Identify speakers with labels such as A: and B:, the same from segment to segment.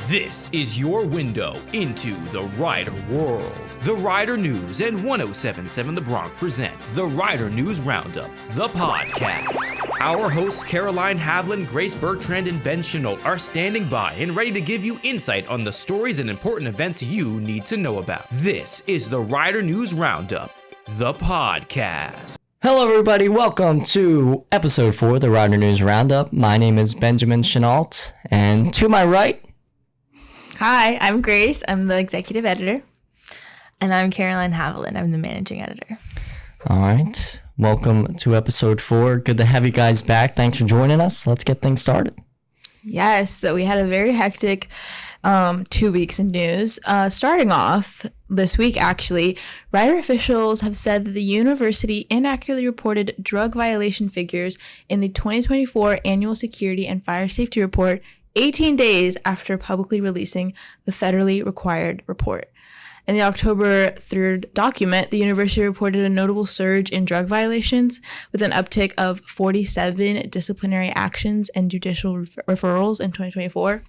A: This is your window into the Rider world. The Rider News and 107.7 The Bronc present the Rider News Roundup, the podcast. Our hosts Caroline Haviland, Grace Bertrand, and Ben Shinault are standing by and ready to give you insight on the stories and important events you need to know about. This is the Rider News Roundup, the podcast.
B: Hello everybody, welcome to episode 4 of the Rider News Roundup. My name is Benjamin Shinault, and to my right...
C: Hi, I'm Grace. I'm the executive editor. And I'm Caroline Haviland. I'm the managing editor.
B: All right, welcome to episode 4. Good to have you guys back. Thanks for joining us. Let's get things started.
C: Yes, so we had a very hectic 2 weeks in news. Starting off this week, actually, Rider officials have said that the university inaccurately reported drug violation figures in the 2024 Annual Security and Fire Safety Report 18 days after publicly releasing the federally required report. In the October 3rd document, the university reported a notable surge in drug violations with an uptick of 47 disciplinary actions and judicial referrals in 2024.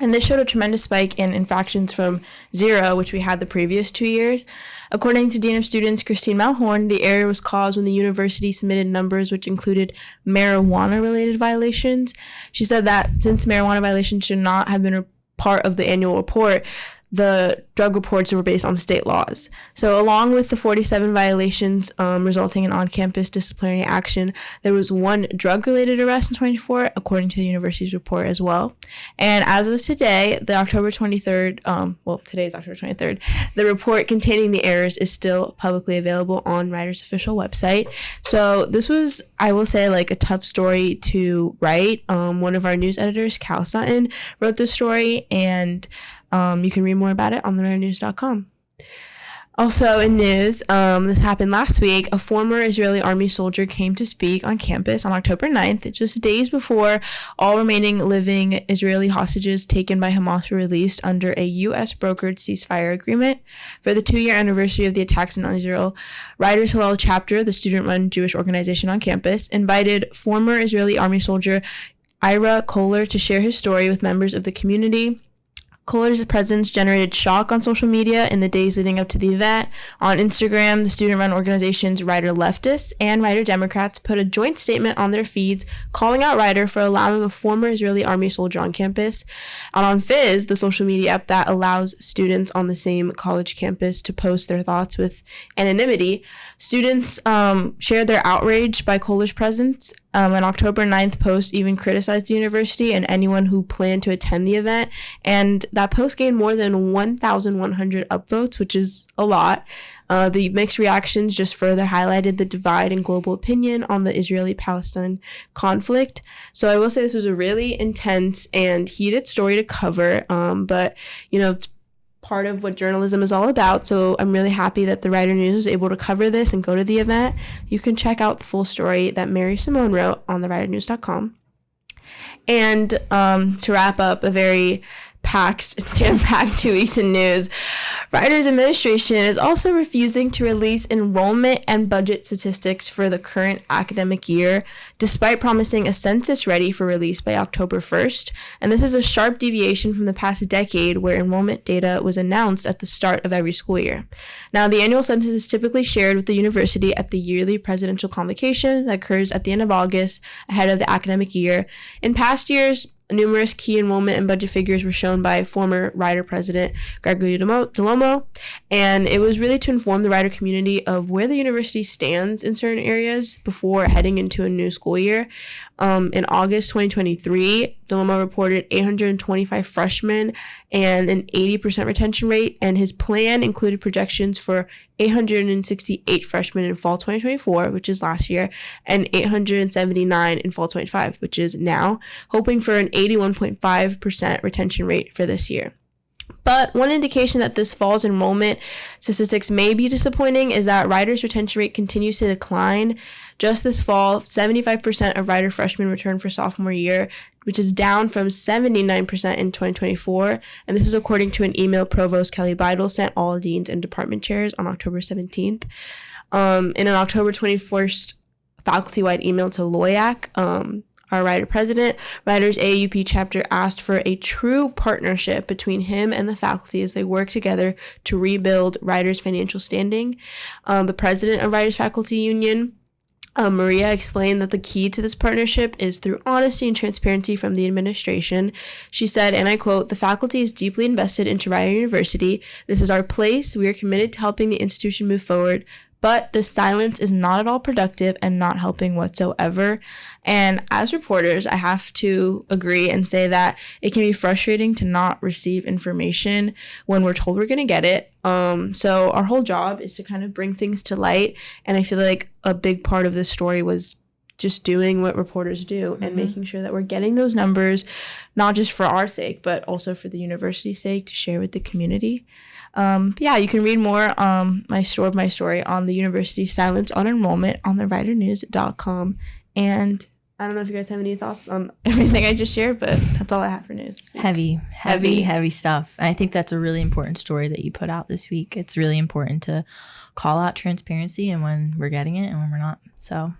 C: And this showed a tremendous spike in infractions from 0, which we had the previous 2 years. According to Dean of Students Christine Malhorn, the error was caused when the university submitted numbers which included marijuana-related violations. She said that since marijuana violations should not have been a part of the annual report, the drug reports were based on state laws. So along with the 47 violations resulting in on-campus disciplinary action, there was one drug-related arrest in 2024, according to the university's report as well. And as of today, the October 23rd, today is October 23rd, the report containing the errors is still publicly available on Rider's official website. So this was, I will say, like a tough story to write. One of our news editors, Cal Sutton, wrote this story, and you can read more about it on theridernews.com. Also in news, this happened last week. A former Israeli army soldier came to speak on campus on October 9th, just days before all remaining living Israeli hostages taken by Hamas were released under a U.S. brokered ceasefire agreement. For the 2-year anniversary of the attacks in Israel, Rider's Hillel chapter, the student-run Jewish organization on campus, invited former Israeli army soldier Ira Kohler to share his story with members of the community. Kohler's presence generated shock on social media in the days leading up to the event. On Instagram, the student-run organizations Rider Leftists and Rider Democrats put a joint statement on their feeds calling out Rider for allowing a former Israeli army soldier on campus. And on Fizz, the social media app that allows students on the same college campus to post their thoughts with anonymity, students shared their outrage by Kohler's presence. An October 9th post even criticized the university and anyone who planned to attend the event, and that post gained more than 1,100 upvotes, which is a lot. The mixed reactions just further highlighted the divide in global opinion on the Israeli-Palestine conflict. So I will say this was a really intense and heated story to cover, but, you know, it's part of what journalism is all about. So I'm really happy that the Rider News was able to cover this and go to the event. You can check out the full story that Mary Simone wrote on theridernews.com. And to wrap up a very jam-packed 2 weeks in news, Rider's administration is also refusing to release enrollment and budget statistics for the current academic year, despite promising a census ready for release by October 1st. And this is a sharp deviation from the past decade where enrollment data was announced at the start of every school year. Now, the annual census is typically shared with the university at the yearly presidential convocation that occurs at the end of August ahead of the academic year. In past years, numerous key enrollment and budget figures were shown by former Rider president Gregory Delomo, and it was really to inform the Rider community of where the university stands in certain areas before heading into a new school year. In August 2023, Delomo reported 825 freshmen and an 80% retention rate, and his plan included projections for 868 freshmen in fall 2024, which is last year, and 879 in fall 25, which is now, hoping for an 81.5% retention rate for this year. But one indication that this fall's enrollment statistics may be disappointing is that Rider's retention rate continues to decline. Just this fall, 75% of Rider freshmen returned for sophomore year, which is down from 79% in 2024. And this is according to an email Provost Kelly Beidel sent all deans and department chairs on October 17th. In an October 21st faculty-wide email to LOIAC, our Rider president. Rider's AUP chapter asked for a true partnership between him and the faculty as they work together to rebuild Rider's financial standing. The president of Rider's faculty union, Maria, explained that the key to this partnership is through honesty and transparency from the administration. She said, and I quote, "The faculty is deeply invested into Rider University. This is our place. We are committed to helping the institution move forward. But this silence is not at all productive and not helping whatsoever." And as reporters, I have to agree and say that it can be frustrating to not receive information when we're told we're going to get it. So our whole job is to kind of bring things to light. And I feel like a big part of this story was just doing what reporters do and making sure that we're getting those numbers, not just for our sake, but also for the university's sake, to share with the community. Yeah, you can read more my story on the university's silence on enrollment on the ridernews.com. And I don't know if you guys have any thoughts on everything I just shared, but that's all I have for news.
D: Heavy stuff. And I think that's a really important story that you put out this week. It's really important to call out transparency and when we're getting it and when we're not. So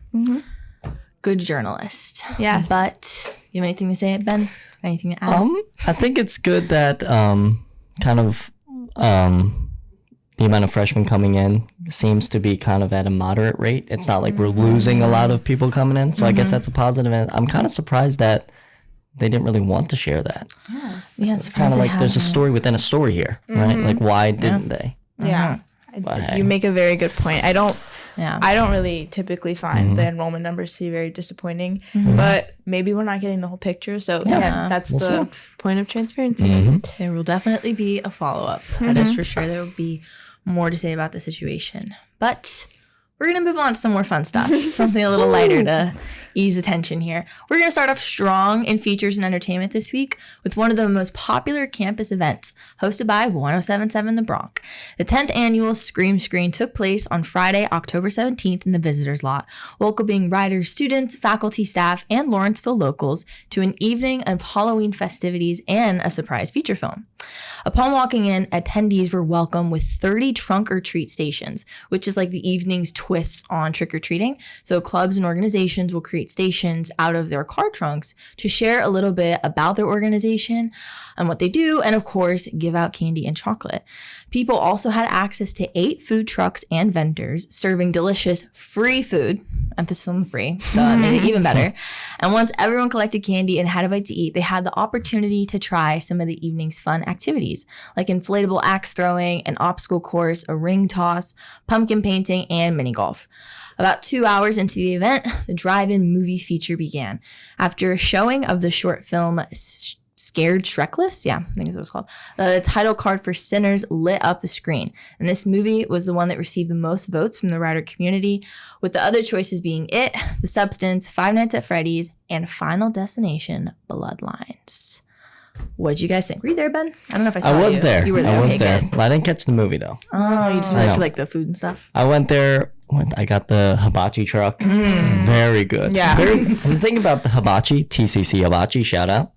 D: good journalist.
C: Yes.
D: But you have anything to say, Ben? Anything to add?
B: I think it's good that the amount of freshmen coming in seems to be kind of at a moderate rate. It's not like we're losing a lot of people coming in. So I guess that's a positive. And I'm kind of surprised that they didn't really want to share that.
D: Yeah,
B: it's kind of like there's a story within a story here, right? Like, why didn't they?
C: Yeah.
B: But hey.
C: You make a very good point. I don't really typically find the enrollment numbers to be very disappointing, but maybe we're not getting the whole picture. So yeah, that's the point of transparency.
D: There will definitely be a follow-up. That is for sure. There will be more to say about the situation. But we're going to move on to some more fun stuff. Something a little lighter to ease the tension here. We're going to start off strong in features and entertainment this week with one of the most popular campus events hosted by 1077 The Bronc. The 10th annual Scream Screen took place on Friday, October 17th in the visitors lot, welcoming Rider students, faculty, staff, and Lawrenceville locals to an evening of Halloween festivities and a surprise feature film. Upon walking in, attendees were welcomed with 30 trunk or treat stations, which is like the evening's twists on trick-or-treating. So clubs and organizations will create stations out of their car trunks to share a little bit about their organization and what they do, and of course, give out candy and chocolate. People also had access to 8 food trucks and vendors serving delicious free food, emphasis on the free, so that made it even better. And once everyone collected candy and had a bite to eat, they had the opportunity to try some of the evening's fun activities, like inflatable axe throwing, an obstacle course, a ring toss, pumpkin painting, and mini golf. About 2 hours into the event, the drive-in movie feature began. After a showing of the short film Scared Shrekless? Yeah, I think that's what it's called. The title card for Sinners lit up the screen. And this movie was the one that received the most votes from the Rider community, with the other choices being It, The Substance, Five Nights at Freddy's, and Final Destination Bloodlines. What did you guys think? Were you there, Ben? I don't know if I saw you.
B: I was there.
D: You were there.
B: I was there. Well, I didn't catch the movie, though.
D: Oh, you just went for like the food and stuff?
B: I went there. I got the hibachi truck. Very good.
C: Yeah.
B: And the thing about the hibachi, TCC hibachi, shout out.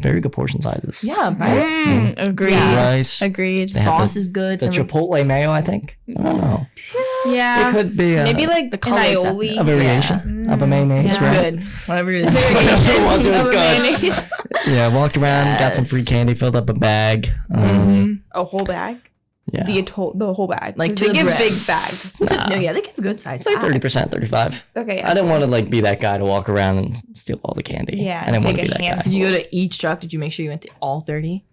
B: Very good portion sizes.
D: Yeah, right?
C: Agreed.
B: Rice.
C: Agreed.
D: Sauce is good.
B: The Chipotle mayo, I think. I don't know.
C: Yeah.
B: It could be
C: maybe like the aioli.
B: a variation of a mayonnaise.
D: It's
B: right?
D: good. Whatever it is.
B: Whatever it was, it was good.
C: Mayonnaise.
B: Yeah, walked around, got some free candy, filled up a bag.
C: A whole bag?
B: Yeah.
C: The whole bag.
D: Like
C: they
D: to the
C: give
D: brig.
C: big bags.
D: No, yeah, they give a good size.
B: It's like 30%, 35.
C: Okay.
B: I didn't want to like be that guy to walk around and steal all the candy.
C: Yeah,
B: I didn't want to
C: take
B: be
C: a
B: that
C: handful.
B: guy.
D: Did you go to each truck? Did you make sure you went to all 30?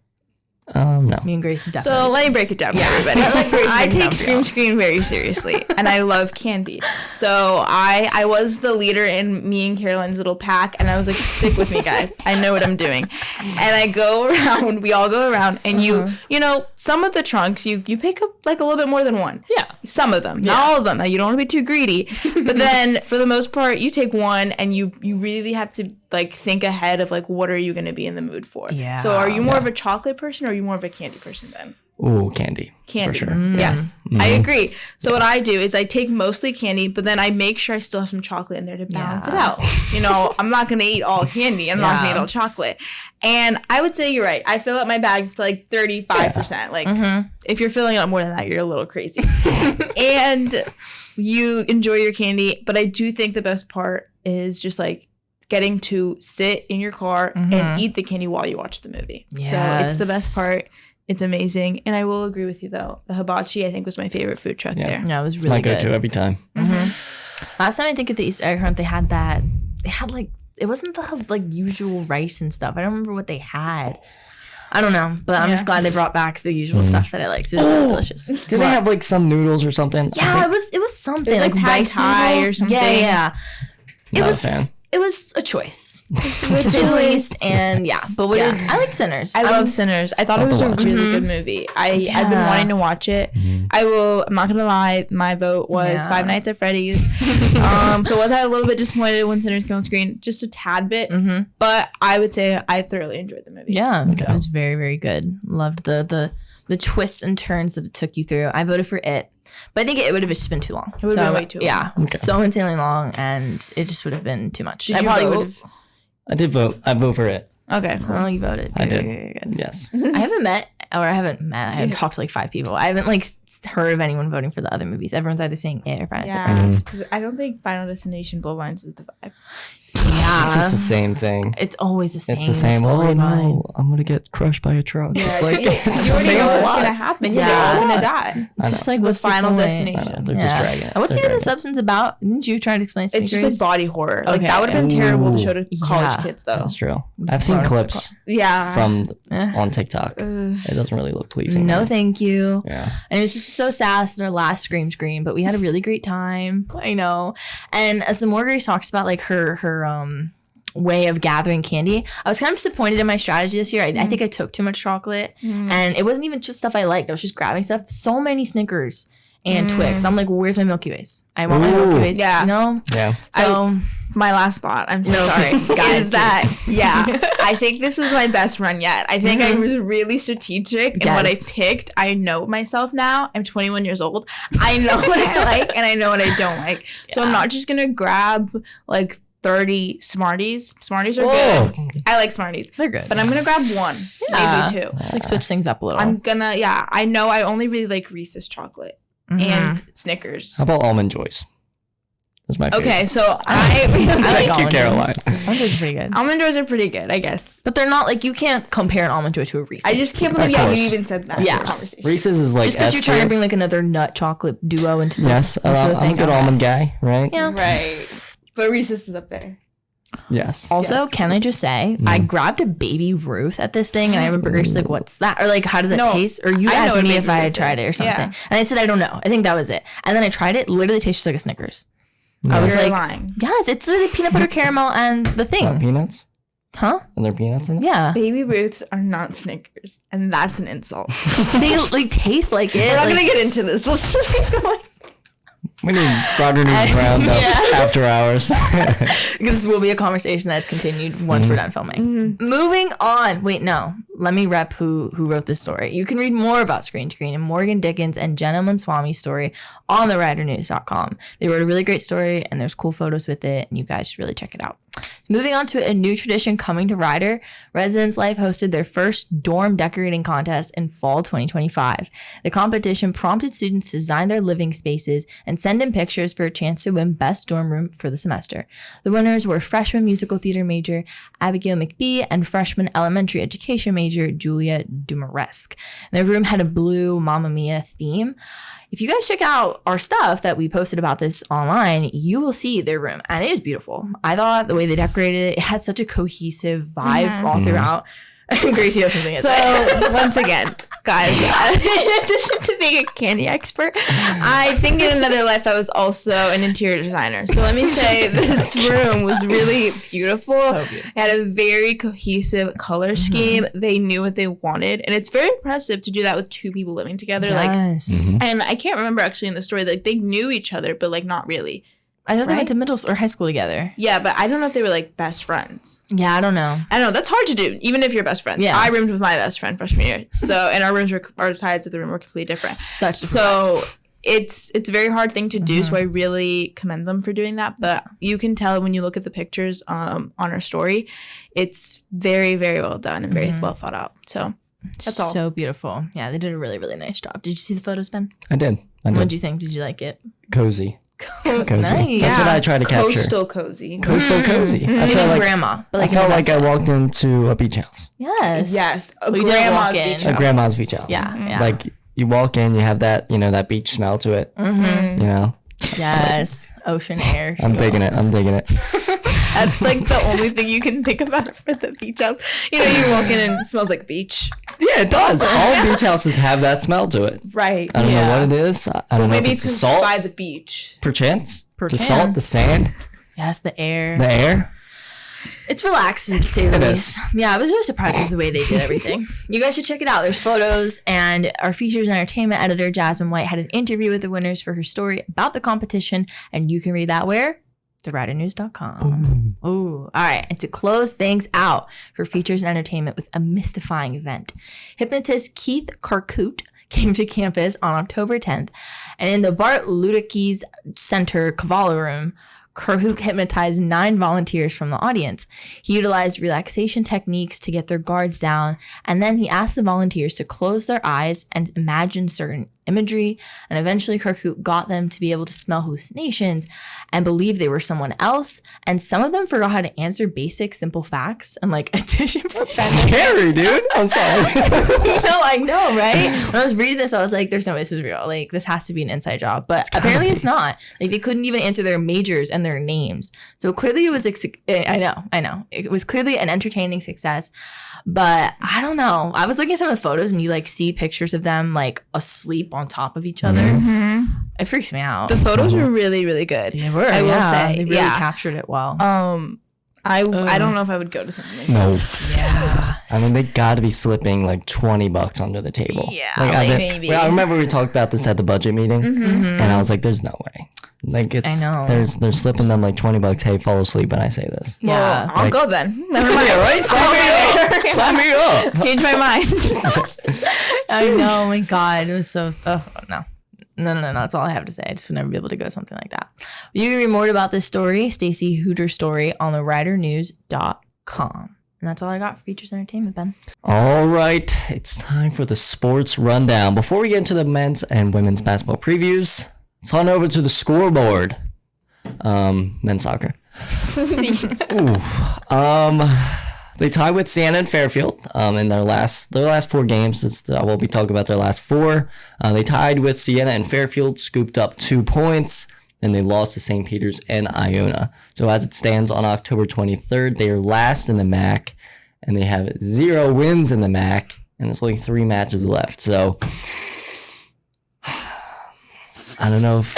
B: No.
D: Me and Grace definitely.
C: So let me break it down for everybody. I take Scream Screen very seriously, and I love candy. So I was the leader in me and Caroline's little pack, and I was like, stick with me, guys. I know what I'm doing. And I go around. We all go around, and you know, some of the trunks you pick up like a little bit more than one.
D: Yeah.
C: Some of them, not all of them. You don't want to be too greedy, but then for the most part, you take one, and you really have to like think ahead of like what are you going to be in the mood for.
D: Yeah.
C: So are you more of a chocolate person or are you more of a candy person then?
B: Ooh, candy.
C: Candy.
B: For sure.
C: Yes. I agree. So what I do is I take mostly candy, but then I make sure I still have some chocolate in there to balance it out. You know, I'm not going to eat all candy. I'm not going to eat all chocolate. And I would say you're right. I fill up my bag to like 35%. Like if you're filling up more than that, you're a little crazy. And you enjoy your candy. But I do think the best part is just like getting to sit in your car and eat the candy while you watch the movie. Yes. So it's the best part. It's amazing. And I will agree with you, though. The hibachi, I think, was my favorite food truck there.
D: Yeah, it was really good.
B: It's my go-to every time.
D: Last time I think at the Easter egg hunt, they had like, it wasn't the like usual rice and stuff. I don't remember what they had. I don't know, but I'm just glad they brought back the usual stuff that I liked. It was really delicious.
B: Did they have like some noodles or something?
D: Yeah, it was something like
C: pad thai or something.
D: Yeah.
B: It
D: was a choice, to say the least, and but I like Sinners.
C: I love Sinners. I thought it was a really good movie. I've been wanting to watch it. I'm not gonna lie, my vote was Five Nights at Freddy's. So was I a little bit disappointed when Sinners came on screen? Just a tad bit, but I would say I thoroughly enjoyed the movie.
D: Yeah, it was very, very good. Loved the twists and turns that it took you through. I voted for it. But I think it would have just been too long.
C: It would have been way too long.
D: Yeah, so insanely long, and it just would have been too much.
C: Did you vote?
B: I did vote. I vote for it.
C: Okay, cool.
D: Oh, you voted.
B: I did.
D: Good.
B: Yes.
D: I haven't talked to like 5 people. I haven't like heard of anyone voting for the other movies. Everyone's either saying it or Five Nights at Freddy's.
C: Because I don't think Final Destination Bloodlines is the vibe.
D: Yeah.
B: It's just the same thing.
D: It's always the same.
B: It's the same. Oh no, I'm gonna get crushed by a truck. It's like
C: you already know what's gonna happen.
D: Yeah.
C: They're all gonna die.
D: It's just like
C: with Final
B: I
C: Destination.
B: know, they're just dragging it.
D: What's even the substance about? Didn't you try to explain to me?
C: It's just like body horror. Like
D: Okay.
C: that would have been terrible to show to college kids, though.
B: That's true. I've seen clips from on TikTok. It doesn't really look pleasing.
D: No, thank you.
B: Yeah.
D: And it was just so sad. It's our last scream, but we had a really great time. I know. And as the more Grace talks about like her way of gathering candy, I was kind of disappointed in my strategy this year. I think I took too much chocolate, and it wasn't even just stuff I liked. I was just grabbing stuff. So many Snickers and Twix. I'm like, well, where's my Milky Ways? I want my Milky Ways.
C: Yeah.
D: You know?
B: Yeah.
D: So
C: my last thought, I'm so sorry,
D: guys,
C: is that I think this was my best run yet. I think I was really strategic in what I picked. I know myself now. I'm 21 years old. I know what I like and I know what I don't like. So I'm not just gonna grab like 30 Smarties. Smarties are good. I like Smarties.
D: They're good.
C: But I'm gonna grab one, maybe two.
D: Like switch things up a little.
C: I'm gonna, I know I only really like Reese's chocolate and Snickers.
B: How about Almond Joys? That's my favorite.
C: Okay, so I
B: Thank
D: like
B: you, Caroline.
D: Almond Joys are pretty good.
C: Almond Joys are pretty good, I guess.
D: But they're not like, you can't compare an Almond Joy to a Reese's.
C: I just can't believe you even said that.
D: Yeah.
C: In the conversation.
B: Reese's is like
D: just because you're trying to bring like another nut chocolate duo into the
B: Yes,
D: into the
B: I'm a good almond guy, right?
D: Yeah.
C: Right. But Reese's is up there.
B: Yes.
D: Also, can I just say, I grabbed a baby Ruth at this thing, and I remember Grace like, "What's that?" Or like, "How does it taste?" Or you asked me if I had tried it or something, and I said, "I don't know." I think that was it. And then I tried it. Literally tastes just like a Snickers. I was like,
C: lying.
D: "Yes, it's literally peanut butter caramel and the thing."
B: Peanuts?
D: Huh?
B: And there are peanuts in it?
D: Yeah.
C: Baby Ruths are not Snickers, and that's an insult.
D: They like taste like it.
C: We're not
D: like,
C: gonna get into this. Let's just keep going.
B: We need Rider News Roundup after hours.
D: This will be a conversation that's continued once we're done filming. Moving on. Wait, no. Let me rep who wrote this story. You can read more about Screen to Green and Morgan Dickens and Jenna Manswami's story on theridernews.com. They wrote a really great story, and there's cool photos with it, and you guys should really check it out. So moving on to a new tradition coming to Rider, Residence Life hosted their first dorm decorating contest in fall 2025. The competition prompted students to design their living spaces and send in pictures for a chance to win best dorm room for the semester. The winners were freshman musical theater major Abigail McBee and freshman elementary education major Julia Dumaresque. Their room had a blue Mamma Mia theme. If you guys check out our stuff that we posted about this online, you will see their room, and it is beautiful. I thought the way they decorated it had such a cohesive vibe all throughout. Grace, you have something to say.
C: So once again, guys, in addition to being a candy expert, I think in another life I was also an interior designer. So let me say this room was really beautiful.
D: So beautiful.
C: It had a very cohesive color scheme. They knew what they wanted, and it's very impressive to do that with two people living together.
D: Yes.
C: And I can't remember actually in the story, like they knew each other, but like not really.
D: I thought they went to middle or high school together.
C: Yeah, but I don't know if they were like best friends.
D: Yeah, I don't know.
C: I don't know. That's hard to do, even if you're best friends.
D: Yeah.
C: I roomed with my best friend freshman year. So, and our sides of the room were completely different.
D: So
C: it's a very hard thing to do. So I really commend them for doing that. But you can tell when you look at the pictures on our story, it's very, very well done and very well thought out. So that's all.
D: So beautiful. Yeah, they did a really, really nice job. Did you see the photos, Ben?
B: I did.
D: What did you think? Did you like it?
B: Cozy. Cozy.
D: Nice.
B: That's what I try to capture.
C: Coastal cozy.
B: Coastal cozy. I
D: Maybe
B: felt like
D: grandma, but like
B: I felt
D: in the
B: like
D: best
B: I
D: way.
B: walked into a beach house.
D: Yes.
C: Yes. A
D: We did
C: grandma's
D: walk in.
C: beach
B: A
C: house.
B: grandma's beach house.
D: Yeah.
B: Like you walk in, you have that, that beach smell to it.
D: Mm-hmm.
B: You know,
D: Yes. Ocean air.
B: I'm digging it.
C: That's like the only thing you can think about for the beach house. You walk in and it smells like beach.
B: Yeah, it does. All beach houses have that smell to it.
C: Right.
B: I don't know what it is. I don't know if
C: Maybe
B: it's the
C: it's
B: salt.
C: by the beach.
B: Perchance. The
D: Perchance.
B: salt, the sand,
D: Yes, the air.
B: the air.
D: It's relaxing to say the
B: It
D: least. Yeah, I was really surprised with the way they did everything. You guys should check it out. There's photos, and our features and entertainment editor, Jasmine White, had an interview with the winners for her story about the competition, and you can read that where? TheRiderNews.com. Ooh. All right. And to close things out for features and entertainment with a mystifying event, hypnotist Keith Karkut came to campus on October 10th, and in the Bart Ludick's Center Cavallo Room, Karkut hypnotized 9 volunteers from the audience. He utilized relaxation techniques to get their guards down, and then he asked the volunteers to close their eyes and imagine certain imagery, and eventually Karkut got them to be able to smell hallucinations and believe they were someone else, and some of them forgot how to answer basic simple facts and like addition profanity.
B: Scary, dude. I'm sorry.
D: No, I know, right? When I was reading this, I was like, there's no way this is real. Like, this has to be an inside job. But apparently it's not. Like, they couldn't even answer their majors and their names. So clearly it was, I know. It was clearly an entertaining success. But I don't know. I was looking at some of the photos and you like see pictures of them like asleep on top of each other.
C: Mm-hmm.
D: It freaks me out.
C: The photos were really, really good.
D: They were,
C: I will say.
D: They really
C: Yeah.
D: captured it well.
C: I don't know if I would go to something like that.
B: No.
D: Yeah.
B: I mean, they got to be slipping like $20 under the table.
C: Yeah,
B: maybe. I remember we talked about this at the budget meeting, and I was like, "There's no way." Like,
D: I know.
B: They're slipping them like $20. Hey, fall asleep when I say this.
C: Well,
D: Yeah.
C: I'll go then. Never mind.
B: Yeah, right. Sign me up. Sign me up.
C: Change my mind.
D: I know. Oh my God. It was so. Oh, no. No. That's all I have to say. I just would never be able to go something like that. You can read more about this story, Stacey Hooter's story, on the ridernews.com. And that's all I got for features and entertainment, Ben.
B: All right, it's time for the sports rundown. Before we get into the men's and women's basketball previews, let's on over to the scoreboard. Men's soccer. They tied with Siena and Fairfield in their last 4 games. I will be talking about their last 4. They tied with Siena and Fairfield, scooped up 2 points, and they lost to St. Peter's and Iona. So as it stands on October 23rd, they are last in the MAC, and they have 0 wins in the MAC, and there's only 3 matches left. So I don't know if,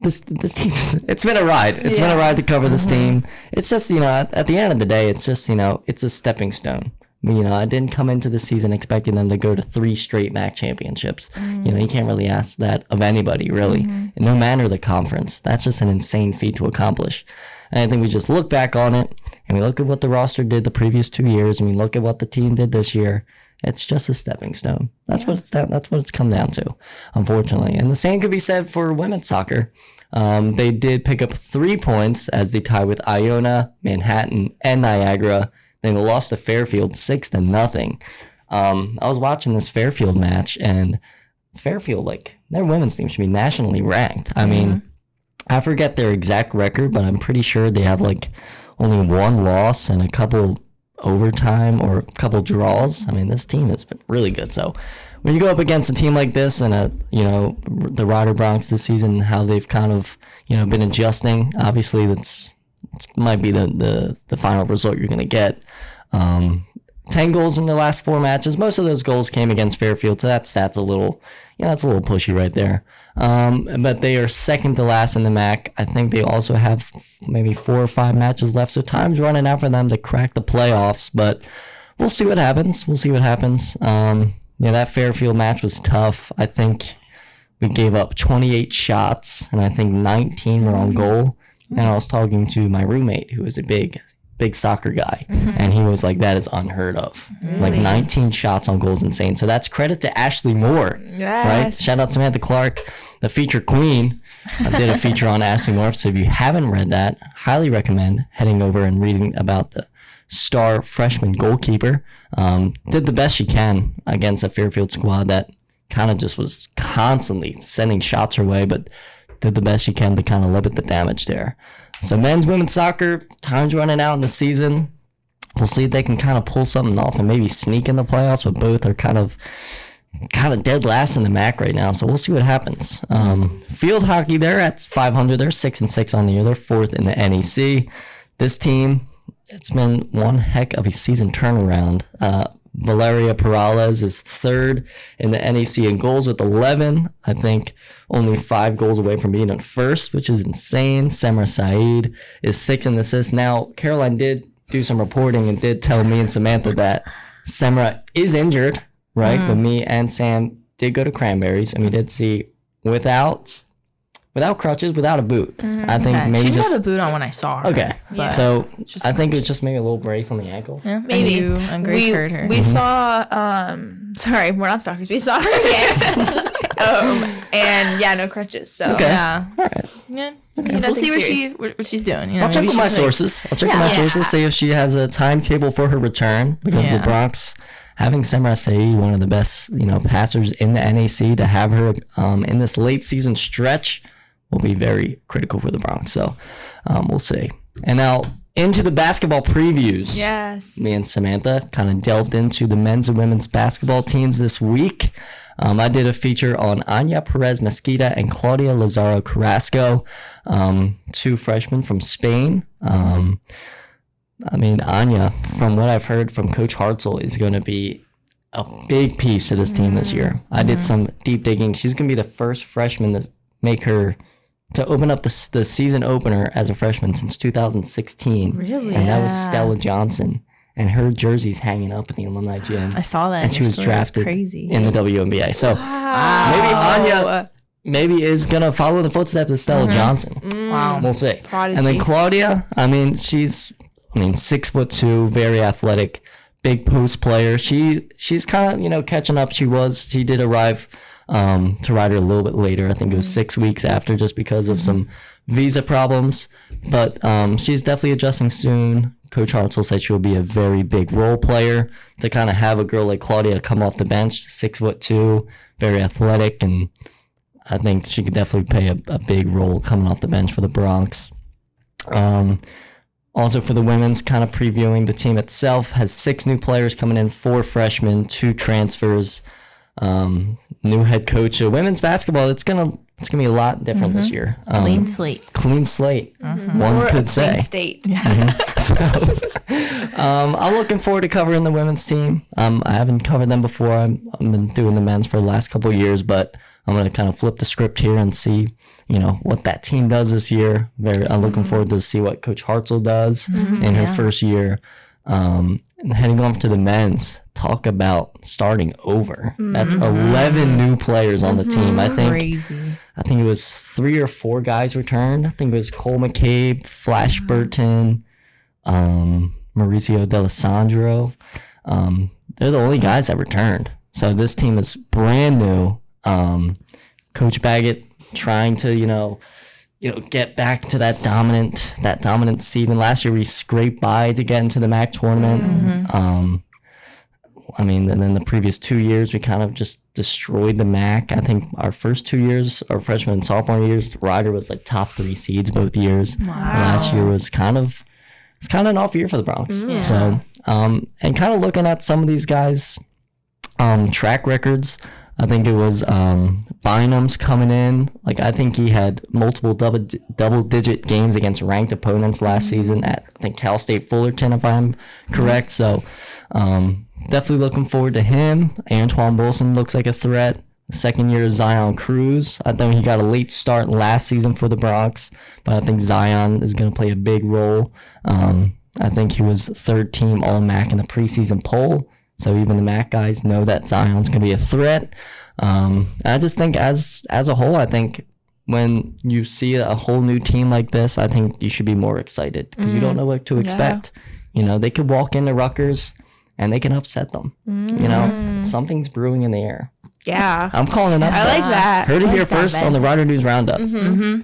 B: This team, it's been a ride. It's been a ride to cover this team. It's just, at the end of the day, it's just, it's a stepping stone. I didn't come into the season expecting them to go to 3 straight MAC championships. You can't really ask that of anybody, really. And no matter the conference, that's just an insane feat to accomplish. And I think we just look back on it, and we look at what the roster did the previous 2 years, and we look at what the team did this year. It's just a stepping stone. That's what it's come down to, unfortunately. And the same could be said for women's soccer. They did pick up 3 points as they tied with Iona, Manhattan, and Niagara. They lost to Fairfield 6-0. I was watching this Fairfield match, and Fairfield, their women's team should be nationally ranked. I mean, I forget their exact record, but I'm pretty sure they have only 1 loss and a couple overtime or a couple draws. I mean, this team has been really good. So when you go up against a team like this and the Rider Broncs this season, how they've kind of been adjusting, obviously that's might be the final result you're going to get. 10 goals in the last 4 matches. Most of those goals came against Fairfield, so that's a little, that's a little pushy right there. But they are second to last in the MAC. I think they also have maybe 4 or 5 matches left, so time's running out for them to crack the playoffs, but we'll see what happens. That Fairfield match was tough. I think we gave up 28 shots, and I think 19 were on goal. And I was talking to my roommate, who is a big soccer guy, and he was like, that is unheard of. Really? 19 shots on goal is insane. So that's credit to Ashley Moore, right? Shout out Samantha Clark, the feature queen. I did a feature on Ashley Moore, so if you haven't read that, highly recommend heading over and reading about the star freshman goalkeeper. Did the best she can against a Fairfield squad that kind of just was constantly sending shots her way, but did the best she can to kind of limit the damage there. So men's, women's soccer, time's running out in the season. We'll see if they can kind of pull something off and maybe sneak in the playoffs, but both are kind of dead last in the MAC right now. So we'll see what happens. Field hockey, they're at 500. They're 6-6 on the year. They're 4th in the NEC. This team, it's been one heck of a season turnaround. Valeria Perales is 3rd in the NEC in goals with 11. I think only 5 goals away from being in 1st, which is insane. Semra Saeed is 6th in assists. Now, Caroline did do some reporting and did tell me and Samantha that Semra is injured, right? But me and Sam did go to Cranberries, and we did see without crutches, without a boot. I think maybe
D: she
B: just
D: had a boot on when I saw her.
B: okay.
D: but
B: So
D: just
B: I think it was
D: crutches.
B: just maybe a little brace on the ankle.
D: Yeah,
C: Maybe.
D: and Grace heard her.
C: We saw, sorry, we're not stalkers. We saw her again. And yeah, no crutches. So
B: Okay.
D: Yeah.
B: All right.
D: Yeah.
C: Okay.
D: We'll see
C: Nothing
D: what she's doing. You know,
B: I'll check
D: maybe
B: with my
D: she's like-
B: sources. I'll check with my sources, see if she has a timetable for her return, because the
D: Yeah.
B: Bronx, having Semra Saeed, one of the best, passers in the NAC, to have her in this late season stretch will be very critical for the Bronx. So we'll see. And now into the basketball previews.
C: yes.
B: Me and Samantha kind of delved into the men's and women's basketball teams this week. I did a feature on Anya Perez Mesquita and Claudia Lazaro Carrasco, 2 freshmen from Spain. Anya, from what I've heard from Coach Hartzell, is going to be a big piece to this team this year. I did some deep digging. She's going to be the first freshman to open up the season opener as a freshman since 2016.
C: Really?
B: And that was Stella Johnson. And her jersey's hanging up in the alumni gym.
D: I saw that.
B: And she was
D: It
B: drafted
D: crazy.
B: in the WNBA. So maybe Anya is going to follow the footsteps of Stella Johnson.
D: Wow.
B: We'll see.
C: Prodigy.
B: And then Claudia, she's 6'2", very athletic, big post player. She's kind of, catching up. She did arrive to Rider a little bit later. I think it was 6 weeks after, just because of some visa problems. But she's definitely adjusting soon. Coach Hartzell said she'll be a very big role player. To kind of have a girl like Claudia come off the bench, 6'2", very athletic, and I think she could definitely play a big role coming off the bench for the Bronx. Also for the women's, kind of previewing the team itself, has 6 new players coming in, 4 freshmen, 2 transfers, new head coach. So women's basketball, it's gonna be a lot different this year.
D: Clean slate.
B: Clean slate, one
C: Or
B: could
C: a
B: say.
C: clean state.
B: So, I'm looking forward to covering the women's team. I haven't covered them before. I've been doing the men's for the last couple of years, but I'm going to kind of flip the script here and see, what that team does this year. I'm looking forward to see what Coach Hartzell does in her first year. And heading on to the men's, talk about starting over. That's 11 new players on the team. I think it was 3 or 4 guys returned. I think it was Cole McCabe, Flash Burton, Mauricio D'Alessandro. They're the only guys that returned. So this team is brand new. Coach Baggett trying to, get back to that dominant season. Last year we scraped by to get into the MAC tournament. And then the previous 2 years we kind of just destroyed the MAC. I think our first 2 years, our freshman and sophomore years, Rider was like top 3 seeds both years. Wow. Last year was kind of an off year for the Bronx. So, and kind of looking at some of these guys' track records, I think it was Bynum's coming in. Like, I think he had multiple double-digit games against ranked opponents last season at, I think, Cal State Fullerton, if I'm correct. So, definitely looking forward to him. Antoine Wilson looks like a threat. Second year, Zion Cruz. I think he got a late start last season for the Bronx, but I think Zion is going to play a big role. I think he was 3rd team All-MAC in the preseason poll. So even the MAC guys know that Zion's going to be a threat. I just think as a whole, I think when you see a whole new team like this, I think you should be more excited because you don't know what to expect. They could walk into Rutgers and they can upset them. Something's brewing in the air.
C: Yeah.
B: I'm calling an upset.
C: I like that.
B: Heard it here
D: that,
B: first
D: Ben.
B: on the Rider News Roundup.
C: It's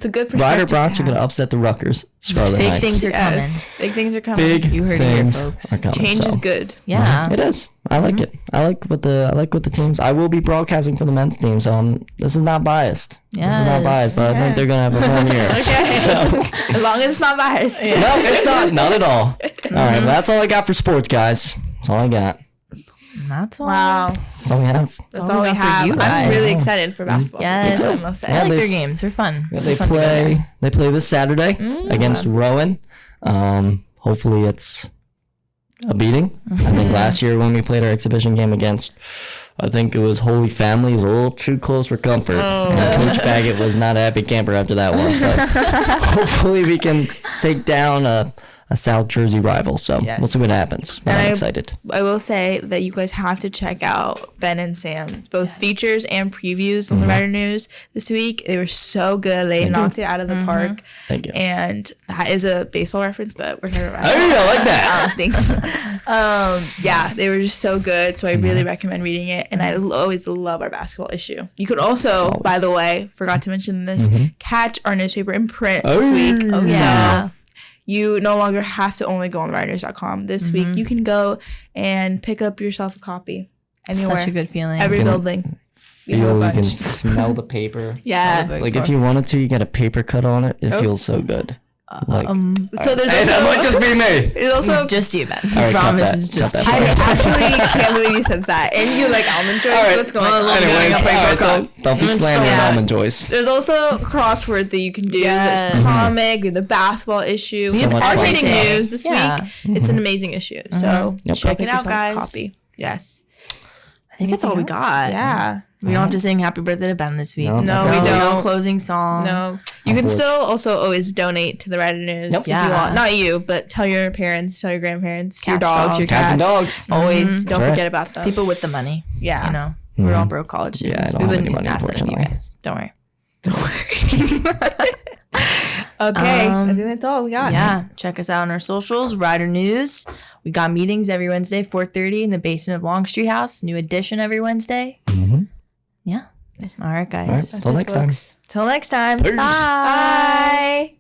C: a good perspective.
B: Rider Bronc
C: to
B: are going to
C: have.
B: upset the Rutgers Scarlet
D: Big
B: Knights.
D: things are coming.
C: Yes. Big things are coming.
B: Big
D: You heard it here,
B: things
D: folks.
B: are coming.
C: Change
B: so.
C: is good.
D: Yeah.
B: It is. I like it. I like what the teams. I will be broadcasting for the men's team, so this is not biased. This is not biased, but I think they're gonna have a fun year.
C: Okay. As long as it's not biased.
B: No, it's not at all. All right, well, that's all I got for sports, guys. That's all I got.
D: That's all.
C: Wow.
B: That's all we have.
C: That's all we
D: got for
C: have.
D: you guys.
C: I'm really excited for basketball.
D: Yes.
C: I must say.
D: I like
B: they-
D: their games. They're fun.
B: They
D: They're fun to go
B: play.
D: to.
B: They play this Saturday against Rowan. Hopefully, it's a beating. I think last year when we played our exhibition game against, I think it was Holy Family, it was a little too close for comfort. And Coach Baggett was not a happy camper after that one. So hopefully we can take down a South Jersey rival. So we'll see what happens. But I'm excited.
C: I will say that you guys have to check out Ben and Sam, both features and previews on the Rider News this week. They were so good. They knocked it out of the park.
B: Thank you.
C: And that is a baseball reference, but we're talking about
B: I like that.
C: I don't think so. Yeah, they were just so good. So I really recommend reading it. And I always love our basketball issue. You could also, by the way, forgot to mention this, catch our newspaper in print this week.
D: Oh, yeah.
C: So you no longer have to only go on riders.com. This week, you can go and pick up yourself a copy anywhere.
D: Such a good feeling.
C: Every building. We have a
B: You can
C: bunch.
B: smell the paper.
C: Yeah.
B: Like if you wanted to, you get a paper cut on it. It feels so good. Like,
C: So there's
B: hey, that might
C: also,
B: just be me.
C: there's also
D: Just you, Ben.
B: All right, cut
D: Promise
B: that.
D: it's
B: Cut
D: just
B: that
D: you.
C: I actually can't believe you said that. And you like almond joys?
B: All right.
C: What's going on?
B: Anyways,
D: up paper cut.
B: don't be slandering
C: Yeah.
B: almond joys.
C: There's also crossword that you can do.
D: Yes.
C: There's comic, the basketball issue.
B: So much
C: Our
B: fun
C: reading
B: stuff.
C: news this
D: Yeah.
C: week. It's an amazing issue. So
B: Yep.
C: check
D: it out,
C: yourself a
D: guys.
C: Copy. Yes.
D: I think that's all we got.
C: Yeah.
D: We don't have to sing happy birthday to Ben this week.
B: No,
C: No,
B: okay.
C: we don't.
D: No closing song.
C: No. You can still also always donate to the Rider News if
D: Yeah.
C: you want. Not you, but tell your parents, tell your grandparents, your
D: Cats,
C: dogs, your
D: dogs.
C: cats.
B: Cats and dogs.
C: Always don't
B: That's right.
C: forget about them.
D: People with the money.
C: Yeah.
D: You know, we're all broke college
B: Yeah, I
D: students.
B: don't
D: We
B: have
D: wouldn't
B: any money,
D: ask that of you
B: unfortunately.
D: guys. Don't worry.
C: Okay. I think that's all we got.
D: Yeah, check us out on our socials, Rider News. We got meetings every Wednesday, 4:30 in the basement of Long Street House. New edition every Wednesday. Yeah. All right, guys.
B: All right. Till next time.
C: Till next time.
B: Peace.
C: Bye.